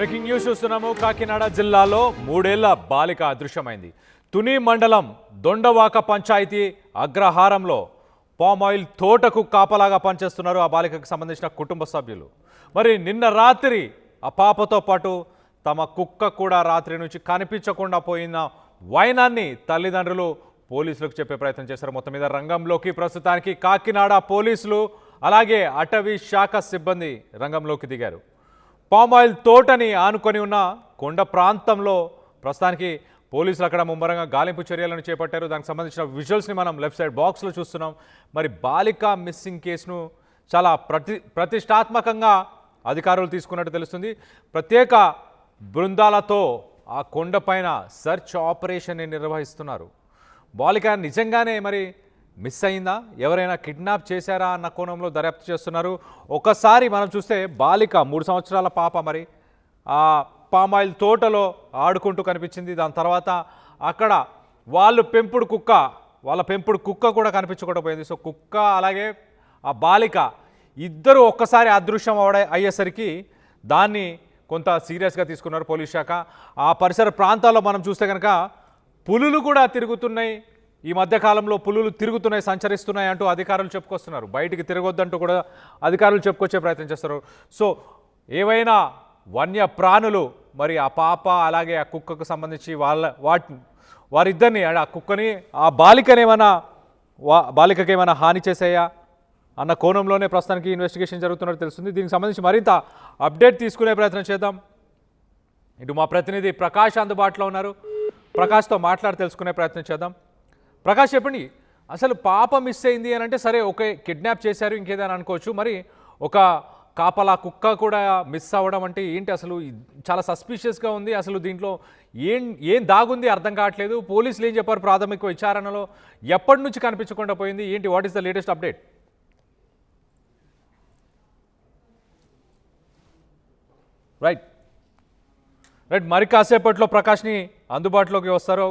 Breaking news చూస్తున్నాము. కాకినాడ జిల్లాలో 3 ఏళ్ల బాలిక అదృశ్యమైంది. తుని మండలం దొండవాక పంచాయతీ అగ్రహారంలో పామాయిల్ తోటకు కాపలాగా పనిచేస్తున్నారు ఆ బాలికకు సంబంధించిన కుటుంబ సభ్యులు. మరి నిన్న రాత్రి ఆ పాపతో పాటు తమ కుక్క కూడా రాత్రి నుంచి కనిపించకుండా పోయిన వైనాన్ని తల్లిదండ్రులు పోలీసులకు చెప్పే ప్రయత్నం చేశారు. మొత్తం మీద రంగంలోకి ప్రస్తుతానికి కాకినాడ పోలీసులు అలాగే అటవీ శాఖ సిబ్బంది రంగంలోకి దిగారు. పామాయిల్ తోటని ఆనుకొని ఉన్న కొండ ప్రాంతంలో ప్రస్తుతానికి పోలీసులు అక్కడ ముమ్మరంగా గాలింపు చర్యలను చేపట్టారు. దానికి సంబంధించిన విజువల్స్ని మనం లెఫ్ట్ సైడ్ బాక్స్లో చూస్తున్నాం. మరి బాలిక మిస్సింగ్ కేసును చాలా ప్రతిష్టాత్మకంగా అధికారులు తీసుకున్నట్టు తెలుస్తుంది. ప్రత్యేక బృందాలతో ఆ కొండపైన సెర్చ్ ఆపరేషన్ని నిర్వహిస్తున్నారు. బాలిక నిజంగానే మరి మిస్ అయిందా, ఎవరైనా కిడ్నాప్ చేశారా అన్న కోణంలో దర్యాప్తు చేస్తున్నారు. ఒకసారి మనం చూస్తే బాలిక 3 సంవత్సరాల పాప మరి ఆ పామాయిల్ తోటలో ఆడుకుంటూ కనిపించింది. దాని తర్వాత అక్కడ వాళ్ళ పెంపుడు కుక్క కూడా కనిపించకుండా పోయింది. సో కుక్క అలాగే ఆ బాలిక ఇద్దరు ఒక్కసారి అదృశ్యం అయ్యేసరికి దాన్ని కొంత సీరియస్గా తీసుకున్నారు పోలీస్ శాఖ. ఆ పరిసర ప్రాంతాల్లో మనం చూస్తే కనుక పులులు కూడా తిరుగుతున్నాయి. ఈ మధ్యకాలంలో పులులు తిరుగుతున్నాయి, సంచరిస్తున్నాయి అంటూ అధికారులు చెప్పుకొస్తున్నారు. బయటికి తిరగొద్దంటూ కూడా అధికారులు చెప్పుకొచ్చే ప్రయత్నం చేస్తారు. సో ఏవైనా వన్య ప్రాణులు మరి ఆ పాప అలాగే ఆ కుక్కకు సంబంధించి వారిద్దరిని ఆ కుక్కని ఆ బాలికకి ఏమైనా హాని చేసాయా అన్న కోణంలోనే ప్రస్తుతానికి ఇన్వెస్టిగేషన్ జరుగుతున్నట్టు తెలుస్తుంది. దీనికి సంబంధించి మరింత అప్డేట్ తీసుకునే ప్రయత్నం చేద్దాం. ఇటు మా ప్రతినిధి ప్రకాష్ అందుబాటులో ఉన్నారు. ప్రకాష్తో మాట్లాడి తెలుసుకునే ప్రయత్నం చేద్దాం. ప్రకాష్, చెప్పండి, అసలు పాప మిస్ అయింది అని అంటే సరే, ఓకే, కిడ్నాప్ చేశారు, ఇంకేదని అనుకోవచ్చు. మరి ఒక కాపలా కుక్క కూడా మిస్ అవ్వడం అంటే ఏంటి? అసలు చాలా సస్పిషియస్గా ఉంది. అసలు దీంట్లో ఏం దాగుంది అర్థం కావట్లేదు. పోలీసులు ఏం చెప్పారు ప్రాథమిక విచారణలో? ఎప్పటి నుంచి కనిపించకుండా పోయింది ఏంటి? What is the latest update? Right, మరి కాసేపట్లో ప్రకాష్ని అందుబాటులోకి వస్తారో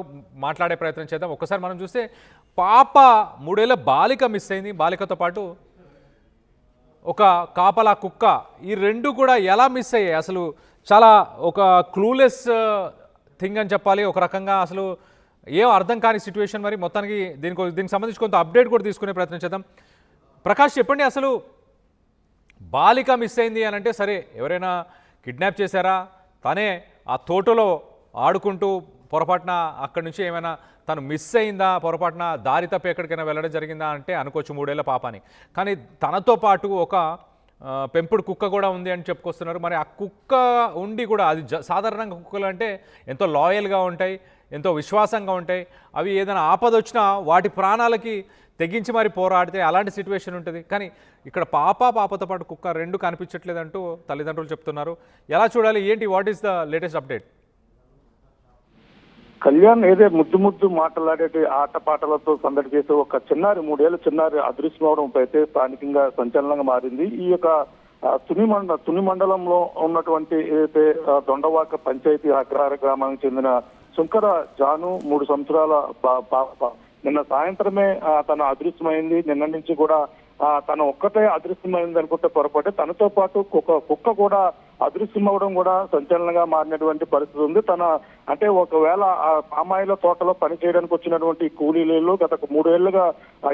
మాట్లాడే ప్రయత్నం చేద్దాం. ఒక్కసారి మనం చూస్తే పాప 3 ఏళ్ల బాలిక మిస్ అయింది. బాలికతో పాటు ఒక కాపలా కుక్క, ఈ రెండు కూడా ఎలా మిస్ అయ్యాయి? అసలు చాలా ఒక క్లూలెస్ థింగ్ అని చెప్పాలి ఒక రకంగా. అసలు ఏం అర్థం కాని సిచ్యువేషన్. మరి మొత్తానికి దీనికి సంబంధించి కొంత అప్డేట్ కూడా తీసుకునే ప్రయత్నం చేద్దాం. ప్రకాష్, చెప్పండి, అసలు బాలిక మిస్ అయింది అని అంటే సరే, ఎవరైనా కిడ్నాప్ చేశారా, తనే ఆ తోటలో ఆడుకుంటూ పొరపాటున అక్కడి నుంచి ఏమైనా తను మిస్ అయిందా, పొరపాటున దారి తప్పి ఎక్కడికైనా వెళ్ళడం జరిగిందా అంటే అనుకోవచ్చు 3 ఏళ్ల పాపని. కానీ తనతో పాటు ఒక పెంపుడు కుక్క కూడా ఉంది అని చెప్పుకొస్తున్నారు. మరి ఆ కుక్క ఉండి కూడా అది సాధారణంగా కుక్కలు అంటే ఎంతో లాయల్గా ఉంటాయి, ఎంతో విశ్వాసంగా ఉంటాయి. అవి ఏదైనా ఆపద వచ్చినా వాటి ప్రాణాలకి తెగించి మరి పోరాడితే అలాంటి సిచ్యువేషన్ ఉంటుంది. కానీ ఇక్కడ పాపతో పాటు కుక్క రెండు కనిపించట్లేదంటూ తల్లిదండ్రులు చెప్తున్నారు. ఎలా చూడాలి ఏంటి? What is the latest update? Kalyan ఏదే ముద్దు మాట్లాడేటి ఆటపాటలతో సందడి చేసే ఒక చిన్నారి 3 ఏళ్ల చిన్నారి అదృశ్యం అవడం అయితే స్థానికంగా సంచలనంగా మారింది. ఈ యొక్క తుని మండలంలో ఉన్నటువంటి ఏదైతే దొండవాక పంచాయతీ అగ్రహార గ్రామానికి చెందిన శంకర జాను 3 సంవత్సరాల పాప నిన్న సాయంత్రమే తన అదృశ్యమైంది. నిన్న నుంచి కూడా తను ఒక్కటే అదృశ్యమైంది అనుకుంటే పొరపాటు, తనతో పాటు కుక్క కూడా అదృశ్యం అవడం కూడా సంచలనంగా మారినటువంటి పరిస్థితి ఉంది. అంటే ఒకవేళ ఆ పామాయిల తోటలో పనిచేయడానికి వచ్చినటువంటి కూలీలు గత 3 ఏళ్లుగా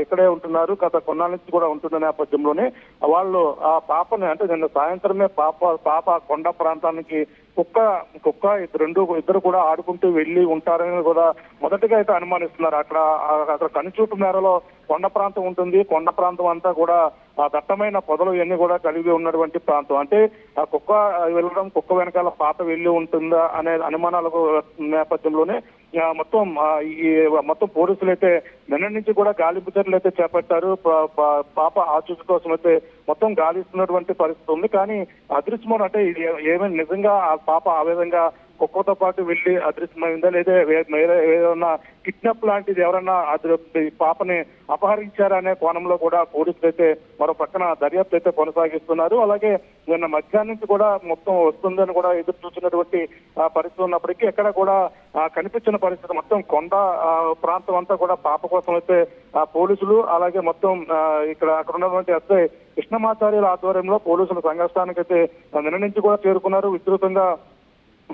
ఇక్కడే ఉంటున్నారు, గత కొన్నాళ్ళ నుంచి కూడా ఉంటున్న నేపథ్యంలోనే వాళ్ళు ఆ పాపని అంటే నిన్న సాయంత్రమే పాప కొండ ప్రాంతానికి కుక్క ఇద్దరు కూడా ఆడుకుంటూ వెళ్ళి ఉంటారని కూడా మొదటిగా అయితే అనుమానిస్తున్నారు. అక్కడ కనుచూపు మేరలో కొండ ప్రాంతం ఉంటుంది. కొండ ప్రాంతం అంతా కూడా ఆ దట్టమైన పొదలు ఇవన్నీ కూడా కలిగి ఉన్నటువంటి ప్రాంతం. అంటే ఆ కుక్క వెళ్ళడం, కుక్క వెనకాల పాప వెళ్ళి ఉంటుందా అనే అనుమానాలకు నేపథ్యంలోనే మొత్తం పోలీసులు అయితే నిన్న నుంచి కూడా గాలింపు చర్యలు అయితే చేపట్టారు. పాప ఆచూకీ కోసం అయితే మొత్తం గాలిస్తున్నటువంటి పరిస్థితి ఉంది. కానీ అదృశ్యం అంటే ఏమైనా నిజంగా ఆ పాప ఆ విధంగా కుక్కతో పాటు వెళ్ళి అదృశ్యమైందా లేదా ఏదైనా కిడ్నాప్ లాంటిది ఎవరన్నా పాపని అపహరించారా అనే కోణంలో కూడా పోలీసులు అయితే మరో పక్కన దర్యాప్తు అయితే కొనసాగిస్తున్నారు. అలాగే నిన్న మధ్యాహ్నం నుంచి కూడా మొత్తం వస్తుందని కూడా ఎదురు చూసినటువంటి పరిస్థితి ఉన్నప్పటికీ ఎక్కడ కూడా కనిపించిన పరిస్థితి. మొత్తం కొండ ప్రాంతం అంతా కూడా పాప కోసం అయితే పోలీసులు అలాగే మొత్తం అక్కడ ఉన్నటువంటి ఎస్ఐ కృష్ణమాచార్యుల ఆధ్వర్యంలో పోలీసులు సంఘర్షణానికి అయితే నిన్న నుంచి కూడా చేరుకున్నారు. విస్తృతంగా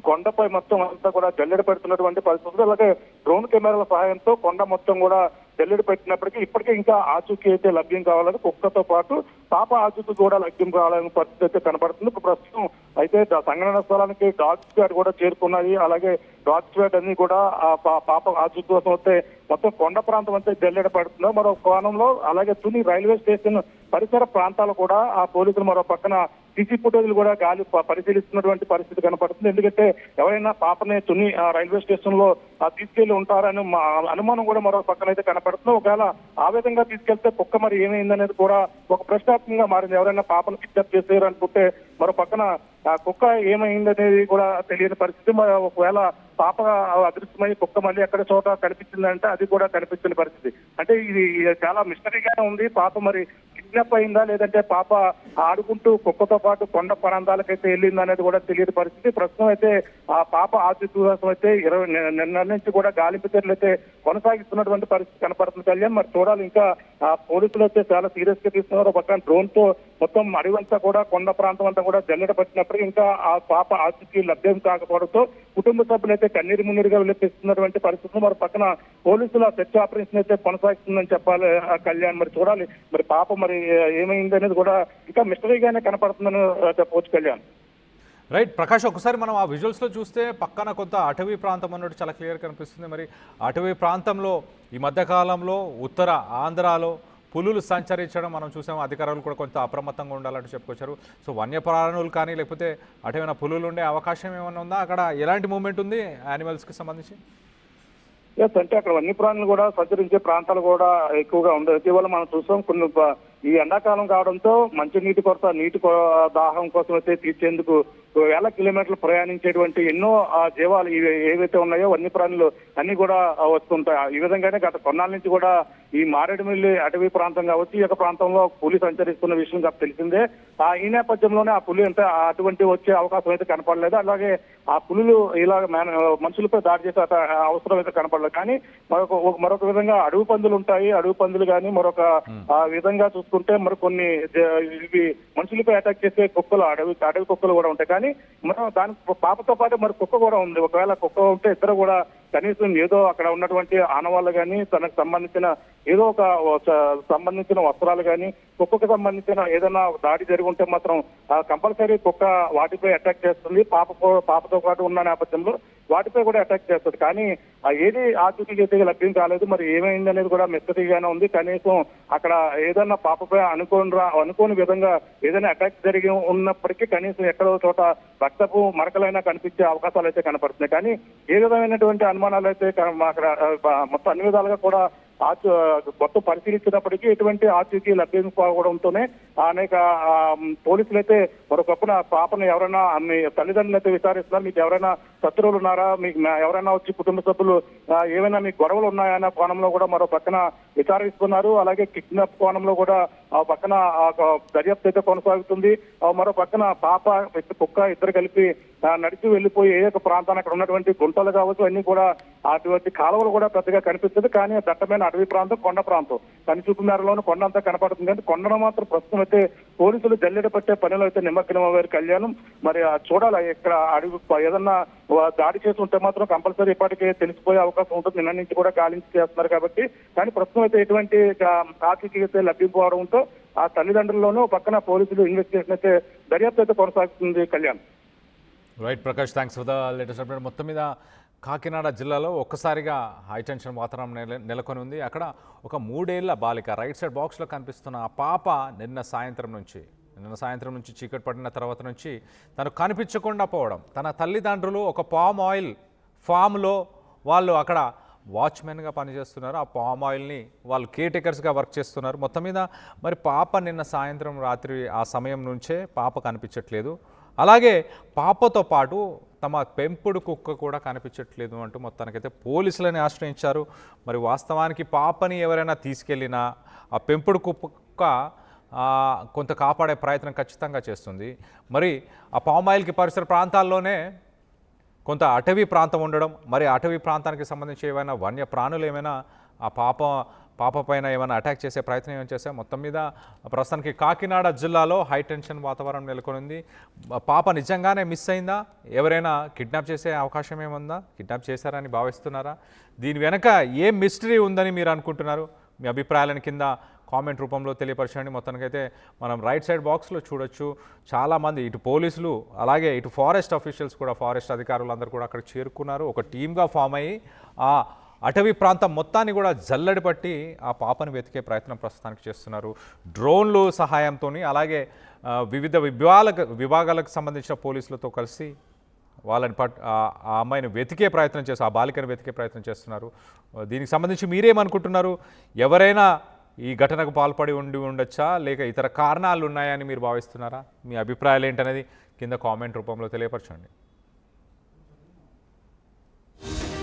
కొండపై మొత్తం అంతా కూడా జల్లెడ పెడుతున్నటువంటి పరిస్థితులు, అలాగే డ్రోన్ కెమెరాల సహాయంతో కొండ మొత్తం కూడా జల్లెడ పెట్టినప్పటికీ ఇప్పటికే ఇంకా ఆచూకీ అయితే లభ్యం కావాలని, కుక్కతో పాటు పాప ఆచూకీ కూడా లభ్యం కావాలనే పరిస్థితి అయితే కనబడుతుంది. ఇప్పుడు ప్రస్తుతం అయితే సంఘటన స్థలానికి డాగ్ స్క్వాడ్ కూడా చేరుకున్నాయి. అలాగే డాగ్ స్క్వాడ్ అన్ని కూడా ఆ పాప ఆచూకీ కోసం అయితే మొత్తం కొండ ప్రాంతం అంతా జల్లెడ పడుతుంది. మరో కోణంలో అలాగే తుని రైల్వే స్టేషన్ పరిసర ప్రాంతాలు కూడా ఆ పోలీసులు మరో పక్కన సీసీ ఫుటేజ్లు కూడా గాలి పరిశీలిస్తున్నటువంటి పరిస్థితి కనపడుతుంది. ఎందుకంటే ఎవరైనా పాపని తుని రైల్వే స్టేషన్ లో తీసుకెళ్లి ఉంటారని అనుమానం కూడా మరో పక్కన అయితే కనపడుతుంది. ఒకవేళ ఆ విధంగా తీసుకెళ్తే కుక్క మరి ఏమైందనేది కూడా ఒక ప్రశ్నార్థకంగా మారింది. ఎవరైనా పాపను కిడ్నాప్ చేశారు అనుకుంటే మరో పక్కన కుక్క ఏమైందనేది కూడా తెలియని పరిస్థితి. ఒకవేళ పాప అదృశ్యమై కుక్క మళ్ళీ ఎక్కడ చోట కనిపించిందంటే అది కూడా కనిపించిన పరిస్థితి. అంటే ఇది చాలా మిస్టరీగానే ఉంది. పాప మరి కిడ్నాప్ అయిందా లేదంటే పాప ఆడుకుంటూ కుక్కతో పాటు కొండ ప్రాంతాలకైతే వెళ్ళిందా అనేది కూడా తెలియని పరిస్థితి. ప్రస్తుతం అయితే ఆ పాప ఆచూకీ కోసం అయితే నిన్న నుంచి కూడా గాలింపు చర్యలు అయితే కొనసాగిస్తున్నటువంటి పరిస్థితి కనపడుతుంది కళ్యాణ్. మరి చూడాలి, ఇంకా పోలీసులు అయితే చాలా సీరియస్ గా తీసుకున్నారు. పక్కన డ్రోన్ తో మొత్తం అడవంతా కూడా కొండ ప్రాంతం అంతా కూడా జల్లెడ పట్టినప్పటికీ ఇంకా ఆ పాప ఆచూకీ లభ్యం కాకపోవడంతో కుటుంబ సభ్యులు అయితే కన్నీరు మున్నీరుగా విలపిస్తున్నటువంటి పరిస్థితులు. మరి పక్కన పోలీసుల సెర్చ్ ఆపరేషన్ అయితే కొనసాగిస్తుందని చెప్పాలి కళ్యాణ్. మరి చూడాలి, మరి పాప మరి ఏమైంది అనేది కూడా ఇంకా మిస్టరీగానే కనపడుతుందని చెప్పవచ్చు కళ్యాణ్. రైట్ ప్రకాష్, ఒకసారి మనం ఆ విజువల్స్లో చూస్తే పక్కన కొంత అటవీ ప్రాంతం అన్నట్టు చాలా క్లియర్ కనిపిస్తుంది. మరి అటవీ ప్రాంతంలో ఈ మధ్యకాలంలో ఉత్తర ఆంధ్రాలో పులులు సంచరించడం మనం చూసాము. అధికారులు కూడా కొంత అప్రమత్తంగా ఉండాలంటూ చెప్పుకొచ్చారు. సో వన్యప్రాణులు కానీ లేకపోతే అటేమైనా పులులు ఉండే అవకాశం ఏమైనా ఉందా? అక్కడ ఎలాంటి మూవ్మెంట్ ఉంది యానిమల్స్కి సంబంధించి? ఎస్, అంటే అక్కడ వన్యప్రాణులు కూడా సంచరించే ప్రాంతాలు కూడా ఎక్కువగా ఉంది. ఇటీవల మనం చూసాం కొన్ని ఈ ఎండాకాలం కావడంతో మంచినీటి కొరత, దాహం కోసం అయితే తీర్చేందుకు వేల కిలోమీటర్లు ప్రయాణించేటువంటి ఎన్నో జీవాలు ఏవైతే ఉన్నాయో వన్యప్రాణులు అన్ని కూడా వస్తుంటాయి. ఈ విధంగానే గత కొన్నాళ్ళ నుంచి కూడా ఈ మారేడుమిల్లి అటవీ ప్రాంతం కావచ్చు, ఈ యొక్క ప్రాంతంలో పులి సంచరిస్తున్న విషయం తెలిసిందే. ఈ నేపథ్యంలోనే ఆ పులి అంటే అటువంటి వచ్చే అవకాశం అయితే కనపడలేదు. అలాగే ఆ పులులు ఇలా మనుషులపై దాడి చేసే అవసరం అయితే కనపడలేదు. కానీ మరొక విధంగా అడవి పందులు ఉంటాయి. అడవి పందులు కానీ మరొక విధంగా చూసుకుంటే మరికొన్ని ఇవి మనుషులపై అటాక్ చేసే కుక్కలు, అడవి కుక్కలు కూడా ఉంటాయి. కానీ మనం దానికి పాపతో పాటు మరి కుక్క కూడా ఉంది. ఒకవేళ కుక్క ఉంటే ఇద్దరు కూడా కనీసం ఏదో అక్కడ ఉన్నటువంటి ఆనవాళ్ళు కానీ తనకు సంబంధించిన ఏదో ఒక సంబంధించిన వస్త్రాలు కానీ కుక్కకు సంబంధించిన ఏదైనా దాడి జరిగి ఉంటే మాత్రం కంపల్సరీ కుక్క వాటిపై అటాక్ చేస్తుంది. పాపతో పాటు ఉన్న నేపథ్యంలో వాటిపై కూడా అటాక్ చేస్తుంది. కానీ ఏది ఆచూకీ అయితే లభ్యం కాలేదు. మరి ఏమైంది అనేది కూడా మిస్టరీగానే ఉంది. కనీసం అక్కడ ఏదైనా పాపపై అనుకోని విధంగా ఏదైనా అటాక్ జరిగి ఉన్నప్పటికీ కనీసం ఎక్కడో చోట రక్తపు మరకలైనా కనిపించే అవకాశాలు అయితే కనపడుతున్నాయి. కానీ ఏ విధమైనటువంటి అనుమానాలు అయితే అక్కడ మొత్తం అన్ని విధాలుగా కూడా మొత్తం పరిశీలించినప్పటికీ ఎటువంటి ఆచూకీ లభ్యం కావడంతోనే అనేక పోలీసులు అయితే మరొకప్పున పాపను ఎవరైనా మీ తల్లిదండ్రులు అయితే విచారిస్తున్నారు. మీకు ఎవరైనా శత్రువులు ఉన్నారా, మీకు ఎవరైనా వచ్చి కుటుంబ సభ్యులు ఏమైనా మీకు గొడవలు ఉన్నాయన్న కోణంలో కూడా మరో పక్కన విచారిస్తున్నారు. అలాగే కిడ్నాప్ కోణంలో కూడా ఆ పక్కన దర్యాప్తు అయితే కొనసాగుతుంది. మరో పక్కన పాప కుక్క ఇద్దరు కలిపి నడిచి వెళ్లిపోయి ఏ యొక్క ప్రాంతాన్ని అక్కడ ఉన్నటువంటి గుంటలు కావచ్చు అన్ని కూడా అటువంటి కాలువలు కూడా పెద్దగా కనిపిస్తుంది. కానీ దట్టమైన అడవి ప్రాంతం, కొండ ప్రాంతం, కనిచూపు మేరలోని కొండ అంతా కనపడుతుంది. కానీ కొండను మాత్రం ప్రస్తుతం అయితే పోలీసులు జల్లెడ పట్టే పనిలో అయితే నిమగ్నం అయ్యారు కళ్యాణం. మరి చూడాలి, ఇక్కడ అడవి ఏదన్నా దాడి చేసి ఉంటే మాత్రం కంపల్సరీ ఇప్పటికే తెలిసిపోయే అవకాశం ఉంటుంది. నిన్న నుంచి కూడా గాలించి చేస్తున్నారు కాబట్టి. కానీ ప్రస్తుతం అయితే ఎటువంటి ఆచూకీ అయితే లభ్యపోవడంతో ఆ తల్లిదండ్రుల్లోనూ పక్కన పోలీసులు ఇన్వెస్టిగేషన్ అయితే దర్యాప్తు అయితే కొనసాగుతుంది Kalyan. Right Prakash, thanks for the latest update. మొత్తం మీద కాకినాడ జిల్లాలో ఒక్కసారిగా హైటెన్షన్ వాతావరణం నెలకొని ఉంది. అక్కడ ఒక 3 ఏళ్ల బాలిక రైట్ సైడ్ బాక్స్లో కనిపిస్తున్న ఆ పాప నిన్న సాయంత్రం నుంచి చీకటి పడిన తర్వాత నుంచి తను కనిపించకుండా పోవడం, తన తల్లిదండ్రులు ఒక పామ్ ఆయిల్ ఫామ్లో వాళ్ళు అక్కడ వాచ్మెన్గా పనిచేస్తున్నారు. ఆ పామ్ ఆయిల్ని వాళ్ళు కేర్ టేకర్స్గా వర్క్ చేస్తున్నారు. మొత్తం మీద మరి పాప నిన్న సాయంత్రం రాత్రి ఆ సమయం నుంచే పాప కనిపించట్లేదు. అలాగే పాపతో పాటు తమ పెంపుడు కుక్క కూడా కనిపించట్లేదు అంటూ మొత్తానికైతే పోలీసులని ఆశ్రయించారు. మరి వాస్తవానికి పాపని ఎవరైనా తీసుకెళ్ళినా ఆ పెంపుడు కుక్క కొంత కాపాడే ప్రయత్నం ఖచ్చితంగా చేస్తుంది. మరి ఆ పామ్ ఆయిల్కి పరిసర ప్రాంతాల్లోనే కొంత అటవీ ప్రాంతం ఉండడం, మరి అటవీ ప్రాంతానికి సంబంధించి ఏమైనా వన్య ప్రాణులు ఏమైనా ఆ పాప పాప పైన ఏమైనా అటాక్ చేసే ప్రయత్నం ఏమైనా చేశా? మొత్తం మీద ప్రస్తుతానికి కాకినాడ జిల్లాలో హై టెన్షన్ వాతావరణం నెలకొనింది. పాప నిజంగానే మిస్ అయిందా? ఎవరైనా కిడ్నాప్ చేసే అవకాశం ఏముందా? కిడ్నాప్ చేశారని భావిస్తున్నారా? దీని వెనక ఏ మిస్టరీ ఉందని మీరు అనుకుంటున్నారు? మీ అభిప్రాయాలను కింద కామెంట్ రూపంలో తెలియపరచండి. మొత్తానికైతే మనం రైట్ సైడ్ బాక్స్లో చూడొచ్చు, చాలామంది ఇటు పోలీసులు అలాగే ఇటు ఫారెస్ట్ అఫీషియల్స్ కూడా, ఫారెస్ట్ అధికారులు అందరూ కూడా అక్కడ చేరుకున్నారు. ఒక టీమ్గా ఫామ్ అయ్యి ఆ అటవీ ప్రాంతం మొత్తాన్ని కూడా జల్లడి పట్టి ఆ పాపను వెతికే ప్రయత్నం ప్రస్తుతానికి చేస్తున్నారు. డ్రోన్లు సహాయంతో అలాగే వివిధ విభాగాలకు సంబంధించిన పోలీసులతో కలిసి వాళ్ళని ఆ అమ్మాయిని వెతికే ప్రయత్నం చేస్తారు, ఆ బాలికను వెతికే ప్రయత్నం చేస్తున్నారు. దీనికి సంబంధించి మీరేమనుకుంటున్నారు? ఎవరైనా ఈ ఘటనకు పాల్పడి ఉండొచ్చా, లేక ఇతర కారణాలు ఉన్నాయని మీరు భావిస్తున్నారా? మీ అభిప్రాయాలు ఏంటనేది కింద కామెంట్ రూపంలో తెలియపరచండి.